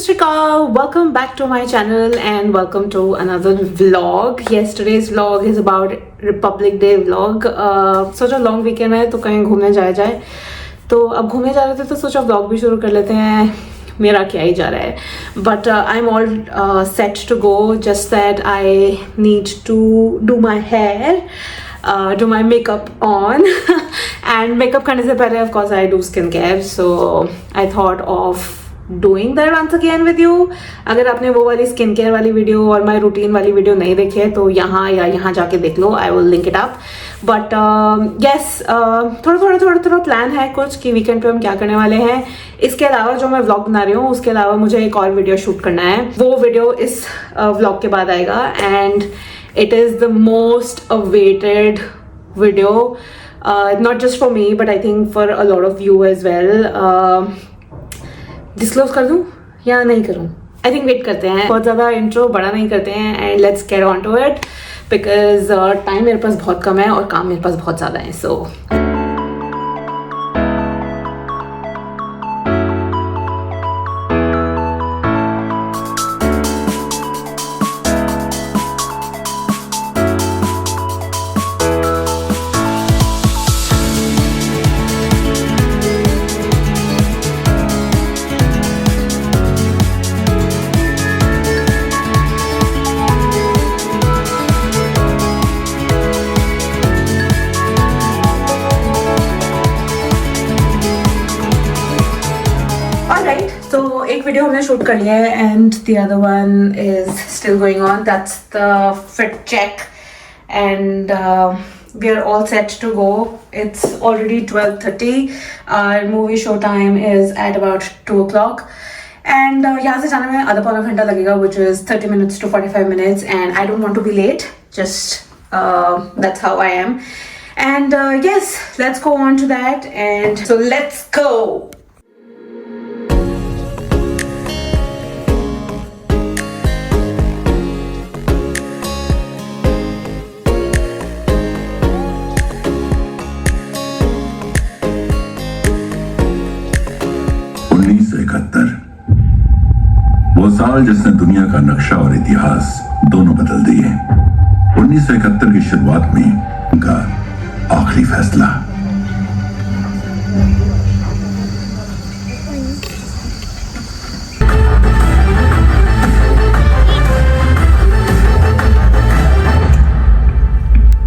Srika, welcome back to my channel and welcome to another vlog. Yesterday's vlog is about Republic Day vlog. सोचा long weekend है तो कहीं घूमने जाया जाए, तो अब घूमने जा रहे थे तो सोचा व्लॉग भी शुरू कर लेते हैं. मेरा क्या ही जा रहा है, but I am all set to go, just that I need to do my hair, do my makeup on and makeup करने से पहले of course I do skincare, so I thought of doing that once again with you. अगर आपने वो वाली skin care वाली video और my routine वाली वीडियो नहीं देखी है तो यहाँ या यहाँ जाके देख लो, I will link it up. But yes, थोड़ा प्लान है कुछ कि वीकेंड पे हम क्या करने वाले हैं. इसके अलावा जो मैं व्लॉग बना रही हूँ उसके अलावा मुझे एक और वीडियो शूट करना है. वो वीडियो इस व्लॉग के बाद आएगा and it is the most awaited video, not just for me but I think for a lot of you as well. Disclose कर दूँ या नहीं करूँ? I think wait करते हैं, बहुत ज़्यादा इंट्रो बड़ा नहीं करते हैं and let's get on to it because time मेरे पास बहुत कम है और काम मेरे पास बहुत ज़्यादा है. So एक वीडियो हमने शूट कर लिया है and the other one is still going on. That's the fit check and we are all set to go. It's already 12:30. Our movie show time is at about 2 o'clock. And यहाँ से जाने में आधा पौना घंटा लगेगा, which is 30 minutes to 45 minutes. And I don't want to be late. Just that's how I am. And yes, let's go on to that. And so let's go. वो साल जिसने दुनिया का नक्शा और इतिहास दोनों बदल दिए. 1971 की शुरुआत में उनका आखिरी फैसला.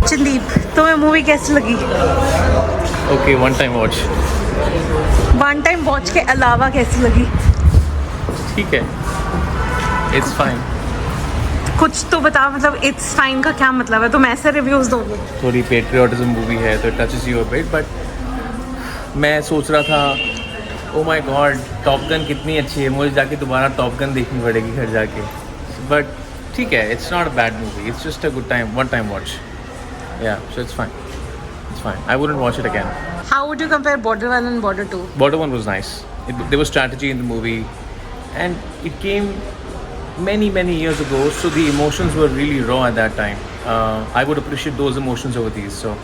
संदीप, तुम्हें मूवी कैसी लगी? ओके, वन टाइम वॉच के अलावा कैसी लगी? ठीक है, इट्स फाइन. कुछ तो बता, मतलब इट्स फाइन का क्या मतलब है? तुम ऐसे रिव्यूज दोगे? थोड़ी पेट्रियोटिज्म मूवी है तो touches you a bit, but मैं सोच रहा था oh my God top gun कितनी अच्छी है, मुझे जाके दोबारा टॉप गन देखनी पड़ेगी घर जाके. बट ठीक है, it's not a bad movie, it's just a good time, one time watch. Yeah so it's fine. I wouldn't watch it again. How would you compare Border 1 and Border 2? Border 1 was nice. There was strategy in the movie and it came many years ago, so the emotions were really raw at that time. I would appreciate those emotions over these, so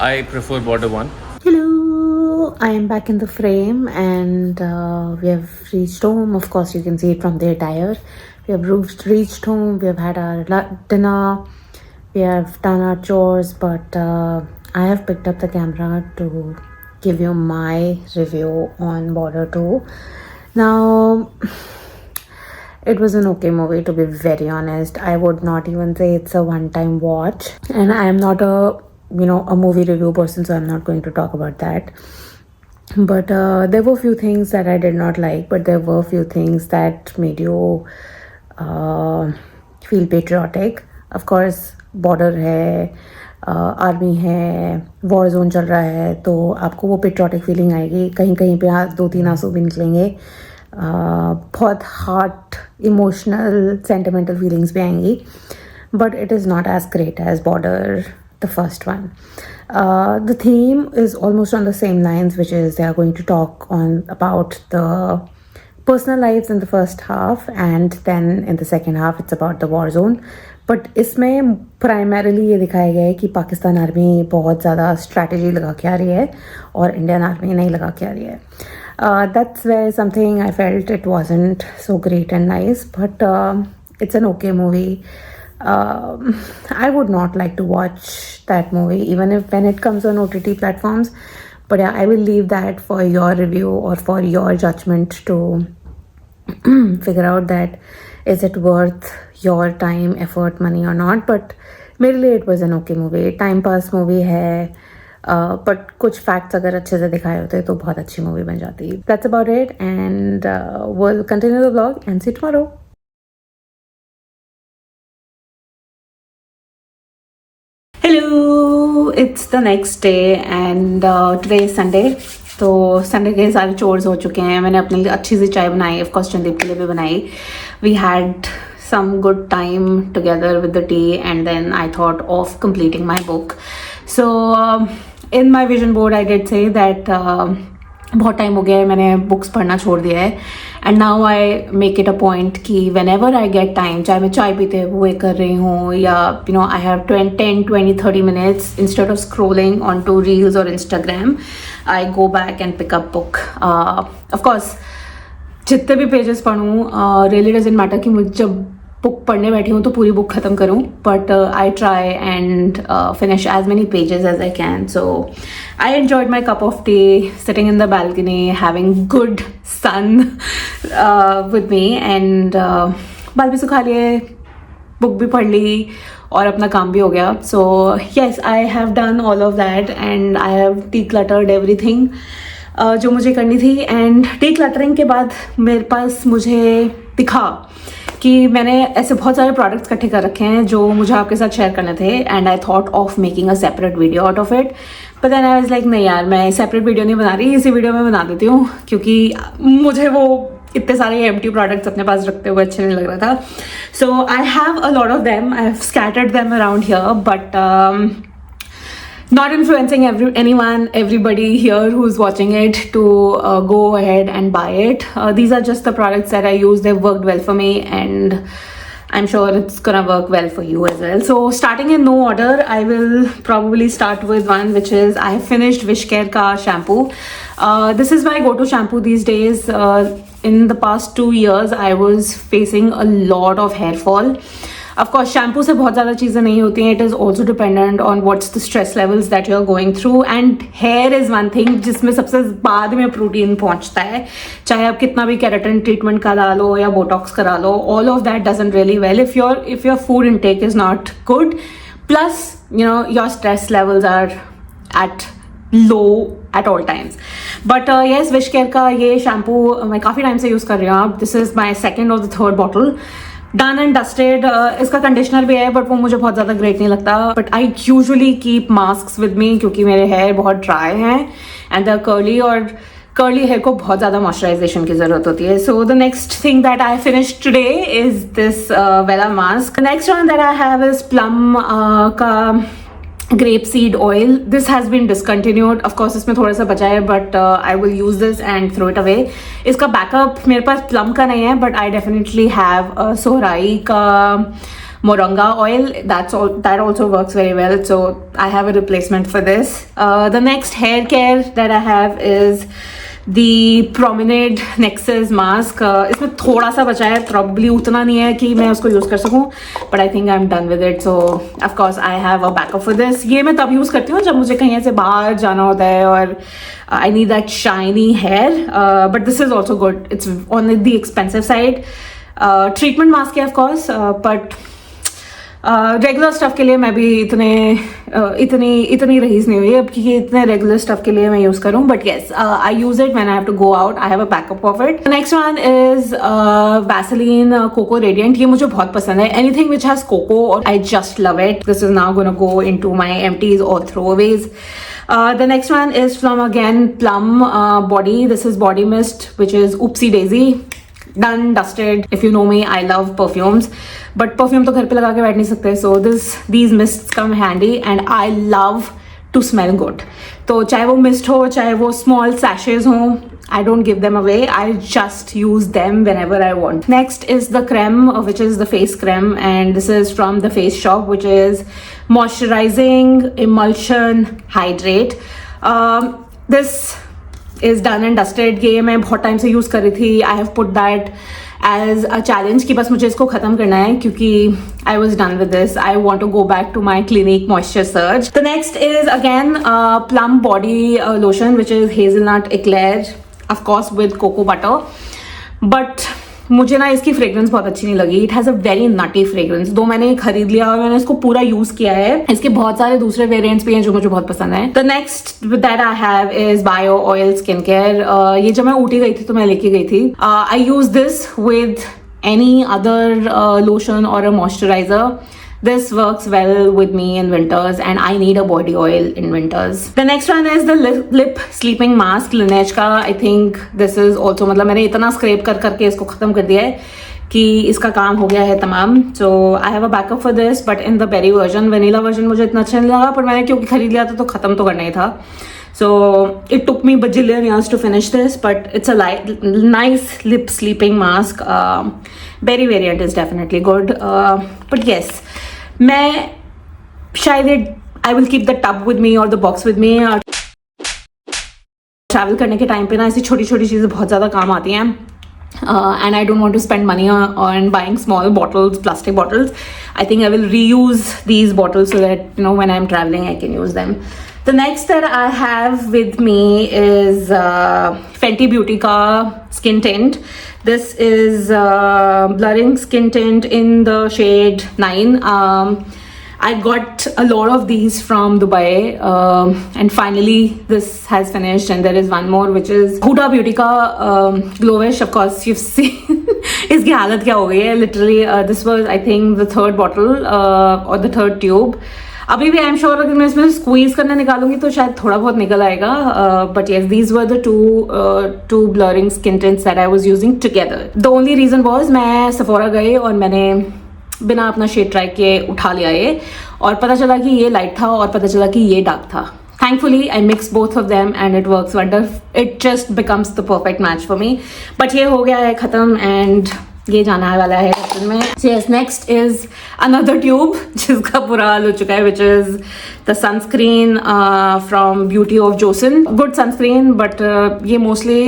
I prefer Border 1. Hello, I am back in the frame and we have reached home. Of course you can see it from the attire. We have reached home, we have had our dinner, we have done our chores, but I have picked up the camera to give you my review on Border 2. Now, it was an okay movie, to be very honest. I would not even say it's a one-time watch. And I am not a movie review person, so I'm not going to talk about that. But there were few things that I did not like, but there were few things that made you feel patriotic. Of course, border है, army है, war zone चल रहा है, तो आपको वो patriotic feeling आएगी. कहीं कहीं पे 2-3 आंसू भी निकलेंगे. बहुत हार्ट इमोशनल सेंटिमेंटल फीलिंग्स भी आएंगी. But it is not as great as Border the first one. The theme is almost on the same lines, which is they are going to talk on about the personal lives in the first half and then in the second half it's about the war zone. But इसमें primarily ये दिखाया गया है कि Pakistan army बहुत ज़्यादा strategy लगा के आ रही है और इंडियन आर्मी नहीं लगा के आ रही है. That's where something I felt it wasn't so great and nice, but it's an okay movie. I would not like to watch that movie, even if when it comes on OTT platforms. But yeah, I will leave that for your review or for your judgment to figure out that is it worth your time, effort, money or not. But मेरे लिए it was an okay movie. Time pass movie है. But कुछ facts अगर अच्छे से दिखाए होते तो बहुत अच्छी movie बन जाती. That's about it, and we'll continue the vlog and see you tomorrow. Hello, it's the next day and today is Sunday. तो संडे के सारे चोर्स हो चुके हैं. मैंने अपने लिए अच्छी सी चाय बनाई, ऑफ कोर्स चंदीप के लिए भी बनाई. We had some good time together with the tea, and then I thought of completing my book. So in my vision board I did say that बहुत टाइम हो गया है मैंने बुक्स पढ़ना छोड़ दिया है, and now I make it a point कि whenever I get time, चाहे मैं चाय पीते हुए कर रही हूँ या you know I have 10-20-30 minutes, instead of scrolling on to reels और Instagram, I go back and pick up book. Of course जितने भी पेजेस पढ़ूँ, रियली डजंट मैटर कि मुझे जब बुक पढ़ने बैठी हूँ तो पूरी बुक ख़त्म करूँ, but I try and finish as many pages as I can. So I enjoyed my cup of tea sitting in the balcony, having good sun with me, and बाल भी सुखा लिए, बुक भी पढ़ ली और अपना काम भी हो गया. So yes, I have done all of that and I have decluttered everything जो मुझे करनी थी. एंड decluttering के बाद मेरे पास मुझे दिखा कि मैंने ऐसे बहुत सारे प्रोडक्ट्स इकट्ठे कर रखे हैं जो मुझे आपके साथ शेयर करने थे, and I thought of making a separate video out of it. But then I was like नहीं यार, मैं सेपरेट वीडियो नहीं बना रही, इसी वीडियो में बना देती हूँ, क्योंकि मुझे वो इतने सारे एम्प्टी प्रोडक्ट्स अपने पास रखते हुए अच्छे नहीं लग रहा था. So I have a lot of them, I have scattered them around here, but not influencing anyone, everybody here who's watching it to go ahead and buy it. These are just the products that I use. They've worked well for me, and I'm sure it's gonna work well for you as well. So starting in no order, I will probably start with one which is I finished Wishcare ka shampoo. This is my go-to shampoo these days. In the past 2 years, I was facing a lot of hair fall. Of course, shampoo से बहुत ज़्यादा चीज़ें नहीं होती हैं. It is also dependent on what's the stress levels that you are going through, and hair is one thing जिसमें सबसे बाद में प्रोटीन पहुंचता है. चाहे आप कितना भी केराटिन ट्रीटमेंट करा लो या बोटॉक्स करा लो, all of that doesn't really well if your food intake is not good, plus you know your stress levels are at low at all times. But yes, Wishcare का ये shampoo मैं काफ़ी time से use कर रही हूँ. This is my second और the third bottle. Done and dusted. इसका कंडीशनर भी है, बट वो मुझे बहुत ज़्यादा ग्रेट नहीं लगता. But I usually keep mask with me, क्योंकि मेरे हेयर बहुत ड्राई हैं एंड द कर्ली, और कर्ली हेयर को बहुत ज़्यादा मॉइस्चराइजेशन की ज़रूरत होती है. So the next thing that I finish today is this Wella mask. Next one that I have is plum का grape seed oil. This has been discontinued. Of course इसमें थोड़ा सा बचा है, but I will use this and throw it away. इसका backup मेरे पास plum का नहीं है, but I definitely have Sohrai का moringa oil. That also works very well. So I have a replacement for this. The next hair care that I have is the Promenade Nexus mask. इसमें थोड़ा सा बचा है, probably उतना नहीं है कि मैं उसको यूज़ कर सकूँ, but I think I'm done with it. So of course I have a backup for this. ये मैं तब यूज़ करती हूँ जब मुझे कहीं ऐसे बाहर जाना होता है और I need that shiny hair. But this is also good. It's on the expensive side. Treatment mask है of course, but regular stuff के लिए मैं भी इतनी रहीस नहीं हुई अब कि इतने रेगुलर स्टफ के लिए मैं यूज करूं. But yes, I use it when I have to go out. I have a backup of it. Next one is Vaseline cocoa radiant. ये मुझे बहुत पसंद है. एनीथिंग विच हैज कोको और I just love it. This is now gonna go into my empties और थ्रोअवेज. The next one is from again Plum body. This is body mist which is Oopsie Daisy. Done, dusted. If you know me, I love perfumes, but perfume तो घर पे लगा के बैठ नहीं सकते. So these mists come handy, and I love to smell good. तो चाहे वो mist हो, चाहे वो small sachets हो, I don't give them away. I just use them whenever I want. Next is the creme, which is the face creme, and this is from the Face Shop, which is moisturizing emulsion hydrate. This is done and dusted. ये मैं बहुत time से use कर रही थी. I have put that as a challenge कि बस मुझे इसको खत्म करना है क्योंकि I was done with this. I want to go back to my Clinique moisture surge. The next is again Plum body lotion which is hazelnut eclair, of course with cocoa butter. But मुझे ना इसकी fragrance बहुत अच्छी नहीं लगी. It has a very nutty fragrance. दो मैंने खरीद लिया और मैंने इसको पूरा यूज किया है. इसके बहुत सारे दूसरे वेरिएंट्स भी हैं जो मुझे बहुत पसंद है. The next that I have is bio oil skin care. ये जब मैं ऊटी गई थी तो मैं लेके गई थी. I use this with any other lotion और a moisturiser. This works well with me in winters and I need a body oil in winters. The next one is the lip sleeping mask Laneige का. I think this is also मतलब मैंने इतना scrap कर करके इसको खत्म कर दिया है कि इसका काम हो गया है तमाम. So I have a backup for this but in the berry version. vanilla version मुझे इतना अच्छा नहीं लगा पर मैंने क्योंकि खरीद लिया था तो खत्म तो करना ही था. So it took me bajillion years to finish this but it's a nice lip sleeping mask. Berry variant is definitely good. But yes, मैं शायद I will keep the tub with me और the box with me. Travel करने के time पे ना ऐसी छोटी छोटी चीज़ें बहुत ज़्यादा काम आती हैं. And I don't want to spend money on buying small bottles, plastic bottles. I think I will reuse these bottles so that when I'm traveling I can use them. The next that I have with me is Fenty Beauty ka skin tint. This is blurring skin tint in the shade 9. I got a lot of these from Dubai and finally this has finished and there is one more which is Huda Beauty ka Glowish. Of course you've seen इसकी हालत क्या हो गई है literally. This was I think the third bottle or the third tube. अभी भी I am sure अगर मैं इसमें स्क्वीज करने निकालूंगी तो शायद थोड़ा बहुत निकल आएगा. But yes these were the two blurring skin tints that I was using together. The only reason was मैं सेफोरा गई और मैंने बिना अपना शेड ट्राई किए उठा लिया ये और पता चला कि ये लाइट था और पता चला कि ये डार्क था. Thankfully, I mixed both of them and it works wonderful. It just becomes the perfect match for me. But ये हो गया है खत्म and ये जाना वाला है अप्रैल में. Yes, next is another tube जिसका बुरा हाल हो चुका है which is the sunscreen from Beauty of Joseon. Good sunscreen but ये mostly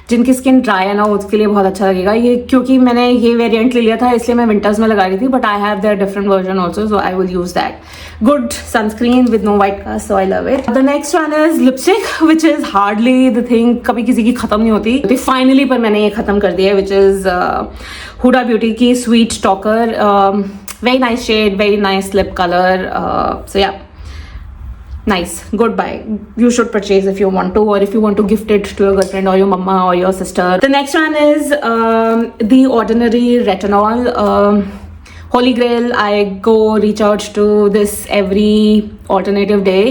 जिनकी स्किन ड्राई है ना उसके लिए बहुत अच्छा लगेगा ये क्योंकि मैंने ये वेरिएंट ले लिया था इसलिए मैं विंटर्स में लगा रही थी but I have their different version also so I will use that. Good sunscreen with no white cast so I love it. The next one is lipstick which is hardly the thing. कभी किसी की खत्म नहीं होती तो finally पर मैंने ये खत्म कर दिया है विच इज हुडा ब्यूटी की sweet talker. Very nice shade, very nice lip colour. So yeah nice, good buy. You should purchase if you want to or if you want to gift it to your girlfriend or your mama or your sister. The next one is The Ordinary Retinol. Holy Grail. I go reach out to this every alternative day.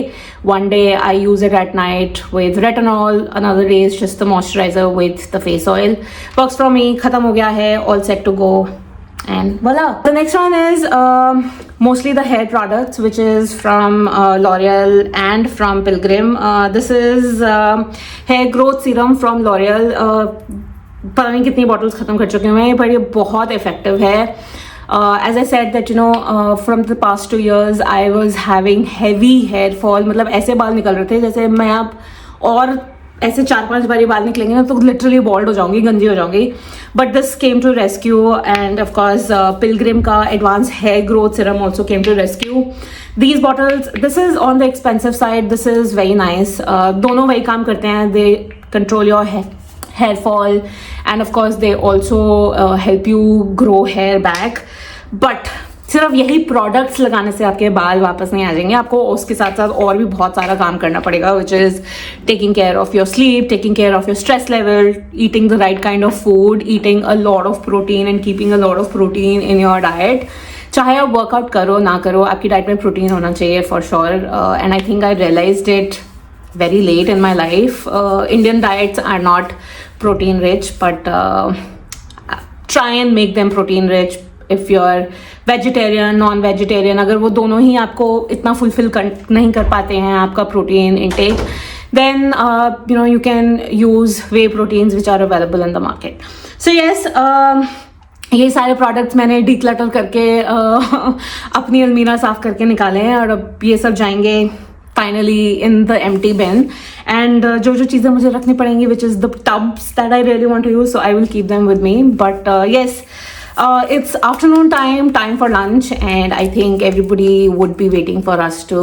One day I use it at night with retinol, another day is just the moisturizer with the face oil. Works for me. Khatam ho gaya hai, all set to go. And voila. The next one is mostly the hair products which is from L'Oreal and from Pilgrim. This is hair growth serum from L'Oreal. पता नहीं कितनी bottles खत्म कर चुके हैं पर ये बहुत effective है. As I said that from the past 2 years I was having heavy hair fall. मतलब ऐसे बाल निकल रहे थे जैसे मैं अब और ऐसे 4-5 बारी बाल निकलेंगे ना तो लिटरली बॉल्ड हो जाऊंगी, गंजी हो जाऊंगी. But this came to rescue and of course Pilgrim का advance hair growth serum also came to rescue. These bottles, this is on the expensive side, this is very nice. दोनों वही काम करते हैं. They control your hair fall and of course they also help you grow hair back. But सिर्फ यही products लगाने से आपके बाल वापस नहीं आ जाएंगे. आपको उसके साथ साथ और भी बहुत सारा काम करना पड़ेगा which is taking care of your sleep, taking care of your stress level, eating the right kind of food, eating a lot of protein and keeping a lot of protein in your diet. चाहे आप workout करो ना करो आपकी diet में protein होना चाहिए for sure. And I think I realised it very late in my life. Indian diets are not protein rich but try and make them protein rich if you're vegetarian, non-vegetarian. अगर वो दोनों ही आपको इतना fulfill नहीं कर पाते हैं आपका protein intake, then you can use whey proteins which are available in the market. So yes, ये सारे प्रोडक्ट्स मैंने डिक्लटर करके अपनी अलमीरा साफ करके निकाले हैं और अब ये सब जाएंगे finally in the empty bin, and जो चीज़ें मुझे रखनी पड़ेंगी, which is the tubs that I really want to use, so I will keep them with me. But yes, it's afternoon time for lunch, and I think everybody would be waiting for us to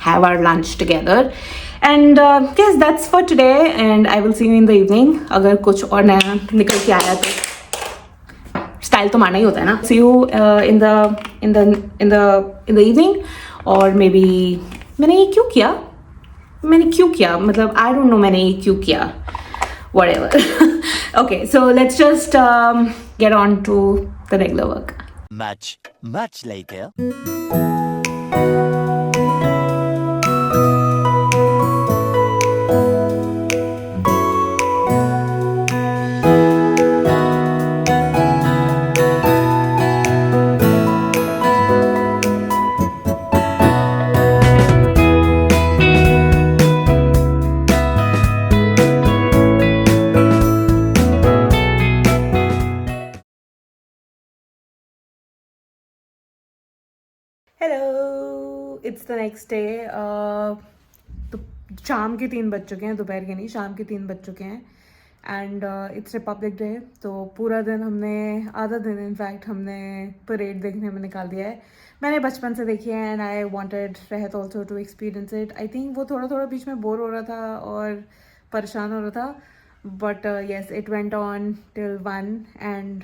have our lunch together. And yes, that's for today, and I will see you in the evening. अगर कुछ और नया निकल के आया तो style तो मारना ही होता है ना. See you in the evening, or maybe मैंने ये क्यों किया मतलब I don't know मैंने ये क्यों किया, whatever. Okay, so let's just get on to the regular work. Much later. Hello, it's the next day. तो शाम के 3 बज चुके हैं, दोपहर के नहीं, शाम के 3 बज चुके हैं. And it's Republic day. तो पूरा दिन आधा दिन इनफैक्ट हमने परेड देखने में निकाल दिया है. मैंने बचपन से देखी है, and I wanted Rahat also to experience it. I think वो थोड़ा बीच में बोर हो रहा था और परेशान हो रहा था, but yes, it went on till 1, and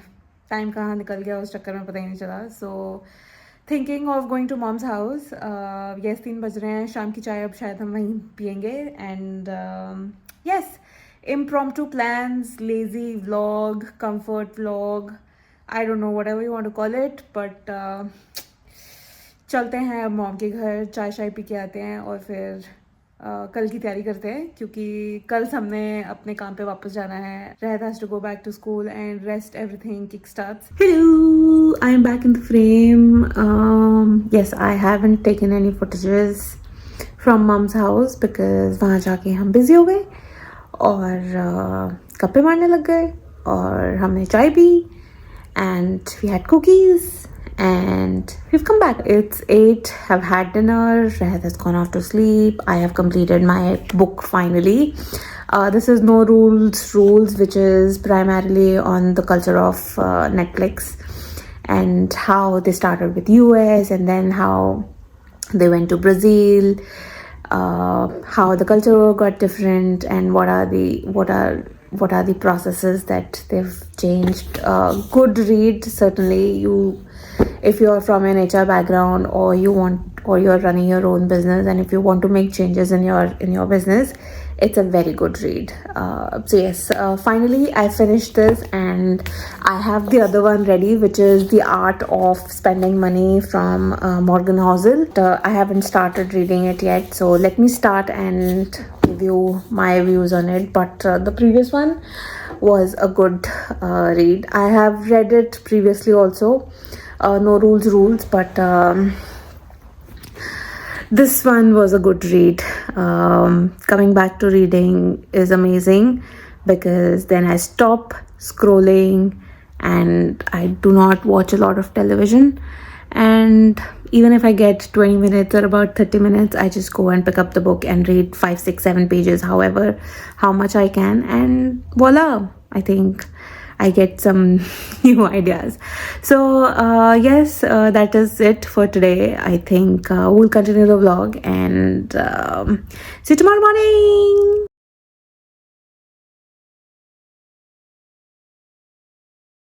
time कहाँ निकल गया उस चक्कर में पता ही नहीं चला. So thinking of going to mom's house. Yes, 3 बज रहे हैं, शाम की चाय अब शायद हम वहीं पियेंगे. And yes, impromptu plans, lazy vlog, comfort vlog, I don't know, whatever you want to call it, but चलते हैं अब मॉम के घर, चाय पी के आते हैं, और फिर कल की तैयारी करते हैं, क्योंकि कल हमने अपने काम पे वापस जाना है. Rahad has to go back to school, and rest everything kickstarts. Hello, I am back in the frame. Yes, I haven't taken any footages from mom's house because वहाँ जाके हम busy हो गए और गप्पे मारने लग गए, और हमने चाय P, and we had cookies, and we've come back. It's 8. I've had dinner. Rahad has gone off to sleep. I have completed my book finally. This is No Rules, which is primarily on the culture of Netflix, and how they started with US, and then how they went to Brazil, how the culture got different, and what are the processes that they've changed. Good read, certainly. If you're from an HR background, or you're running your own business, and if you want to make changes in your business, it's a very good read. So yes, finally I finished this, and I have the other one ready, which is The Art of Spending Money from Morgan Housel. I haven't started reading it yet, so let me start and give you my views on it. But the previous one was a good read. I have read it previously also, No Rules, but this one was a good read. Coming back to reading is amazing, because then I stop scrolling, and I do not watch a lot of television, and even if I get 20 minutes or about 30 minutes, I just go and pick up the book and read 5, 6, 7 pages, how much I can, and voila, I think I get some new ideas. So yes, that is it for today. I think we'll continue the vlog, and see you tomorrow morning.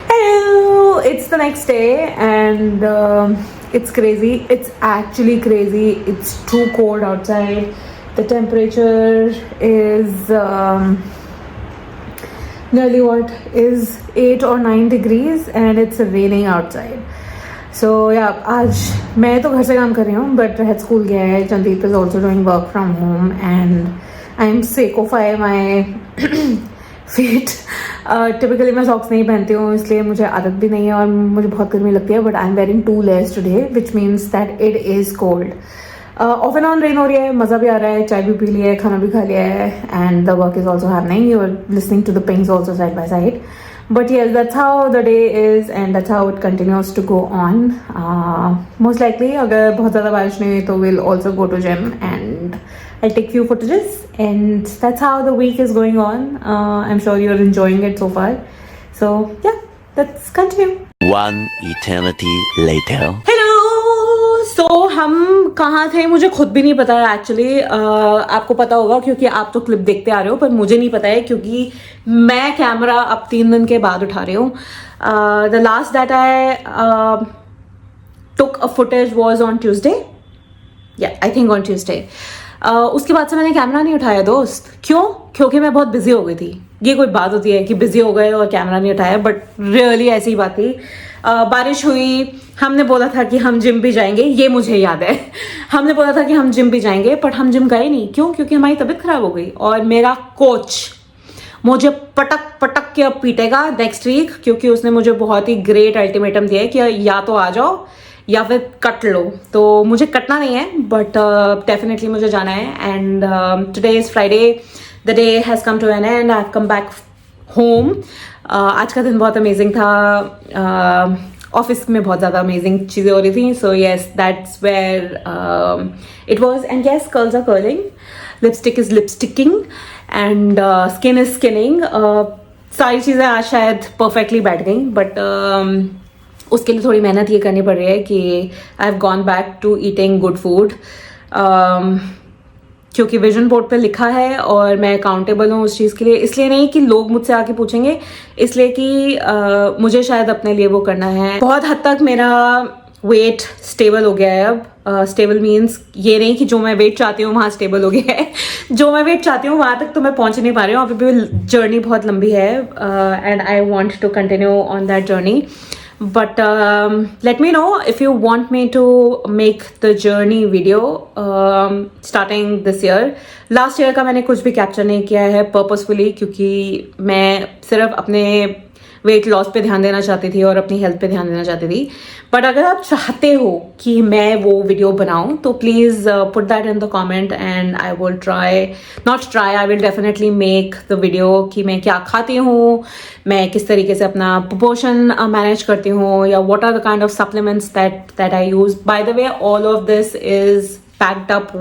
Hello, it's the next day, and it's crazy. It's actually crazy. It's too cold outside. The temperature is nearly 8 or 9 degrees, and it's raining outside. So yeah, आज मैं तो घर से काम कर रही हूँ, but Rahad school गया है. Chandeep is also doing work from home, and I'm Seikofy my feet. Typically मैं socks नहीं पहनती हूँ, इसलिए मुझे आदत भी नहीं है, और मुझे बहुत गर्मी लगती है. But I'm wearing 2 layers today, which means that it is cold. Of and on rain हो रही है, मज़ा भी आ रहा है, चाय भी पी लिया है, खाना भी खा लिया है, and the work is also happening. You are listening to the pings also side by side. But yes, that's how the day is, and that's how it continues to go on. Most likely, अगर बहुत ज़्यादा बारिश नहीं हुई तो we'll also go to gym and and I'll take few footages, and that's how the week is going on. I'm sure you're enjoying it so far. So yeah, let's continue. One eternity later. Hello, so हम कहाँ थे मुझे खुद भी नहीं पता है actually. आपको पता होगा क्योंकि आप तो क्लिप देखते आ रहे हो, पर मुझे नहीं पता है क्योंकि मैं कैमरा अब 3 दिन के बाद उठा रही हूँ. The last that I took a footage was on Tuesday. Yeah, I think on Tuesday. उसके बाद से मैंने कैमरा नहीं उठाया दोस्त. क्यों? क्योंकि मैं बहुत बिजी हो गई थी. ये कोई बात होती है कि बिजी हो गए और कैमरा नहीं उठाया, बट रियली ऐसी ही बात थी. बारिश हुई, हमने बोला था कि हम जिम भी जाएंगे, ये मुझे याद है. हमने बोला था कि हम जिम भी जाएंगे, बट हम जिम गए नहीं. क्यों? क्योंकि हमारी तबीयत खराब हो गई और मेरा कोच मुझे पटक पटक के अब पीटेगा नेक्स्ट वीक, क्योंकि उसने मुझे बहुत ही ग्रेट अल्टीमेटम दिया है कि या तो आ जाओ या फिर कट लो. तो मुझे कटना नहीं है, बट डेफिनेटली मुझे जाना है. And today is Friday, the day has come to an end I have come back home. आज का दिन बहुत अमेजिंग था. ऑफिस में बहुत ज़्यादा अमेजिंग चीज़ें हो रही थी. So yes, that's where it was. And yes, curls are curling, lipstick is lipsticking and skin is skinning. सारी चीज़ें आज शायद परफेक्टली बैठ गई, बट उसके लिए थोड़ी मेहनत ये करनी पड़ रही है कि I have gone back to eating good food, क्योंकि विजन बोर्ड पे लिखा है और मैं अकाउंटेबल हूँ उस चीज़ के लिए. इसलिए नहीं कि लोग मुझसे आके पूछेंगे, इसलिए कि मुझे शायद अपने लिए वो करना है. बहुत हद तक मेरा वेट स्टेबल हो गया है अब. स्टेबल मीन्स ये नहीं कि जो मैं वेट चाहती हूँ वहाँ स्टेबल हो गया है. जो मैं वेट चाहती हूँ वहाँ तक तो मैं पहुँच नहीं पा रही हूँ. अभी भी जर्नी बहुत लंबी है and I want to continue on that journey. But let me know if you want me to make the journey video starting this year. Last year का मैंने कुछ भी कैप्चर नहीं किया है purposefully, क्योंकि मैं सिर्फ अपने वेट लॉस पे ध्यान देना चाहती थी और अपनी हेल्थ पे ध्यान देना चाहती थी. बट अगर आप चाहते हो कि मैं वो वीडियो बनाऊं तो please put that in the comment and I will I will definitely make the video कि मैं क्या खाती हूँ, मैं किस तरीके से अपना प्रोपोर्शन मैनेज करती हूँ, या what are the kind of supplements that I use. By the way, all of this is packed up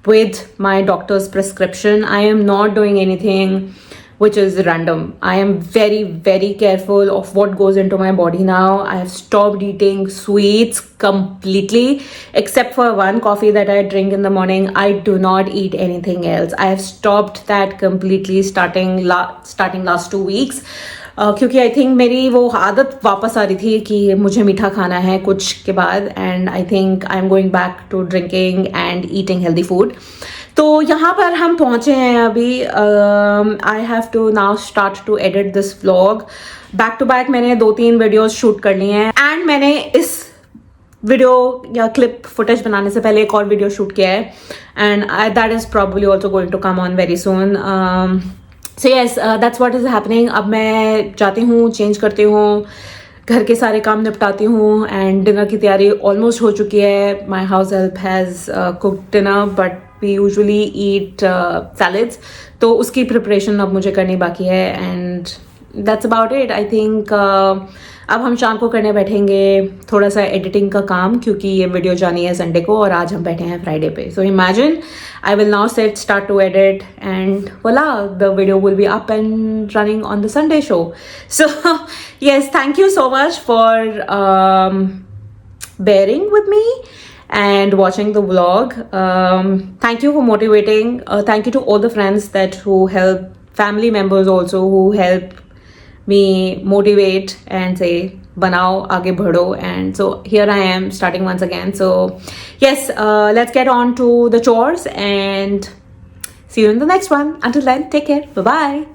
with my doctor's prescription. I am not doing anything which is random. I am very, very careful of what goes into my body now. I have stopped eating sweets completely, except for one coffee that I drink in the morning. I do not eat anything else. I have stopped that completely starting last 2 weeks. क्योंकि I think मेरी वो आदत वापस आ रही थी कि मुझे मीठा खाना है कुछ के बाद, and I think I am going back to drinking and eating healthy food. तो यहाँ पर हम पहुँचे हैं अभी. I have to now start to edit this vlog. Back to back मैंने 2-3 वीडियोस शूट कर लिए हैं, एंड मैंने इस वीडियो या क्लिप फुटेज बनाने से पहले एक और वीडियो शूट किया है, and that is probably also going to come on very soon. So yes, that's what is happening. अब मैं जाती हूँ, चेंज करती हूँ, घर के सारे काम निपटाती हूँ, एंड डिनर की तैयारी ऑलमोस्ट हो चुकी है. My house help has cooked dinner, but we usually eat salads, तो उसकी प्रिपरेशन अब मुझे करनी बाकी है. And that's about it. I think अब हम शाम को करने बैठेंगे थोड़ा सा एडिटिंग का काम, क्योंकि ये वीडियो जानी है संडे को और आज हम बैठे हैं फ्राइडे पे. So imagine I will now start to edit and voila, the video will be up and running on the Sunday show. So yes, thank you so much for bearing with me and watching the vlog. Thank you for motivating. Thank you to all the friends who help, family members also who help me motivate and say banao, aage badho. And so here I am starting once again. So yes, let's get on to the chores and see you in the next one. Until then, take care. Bye bye.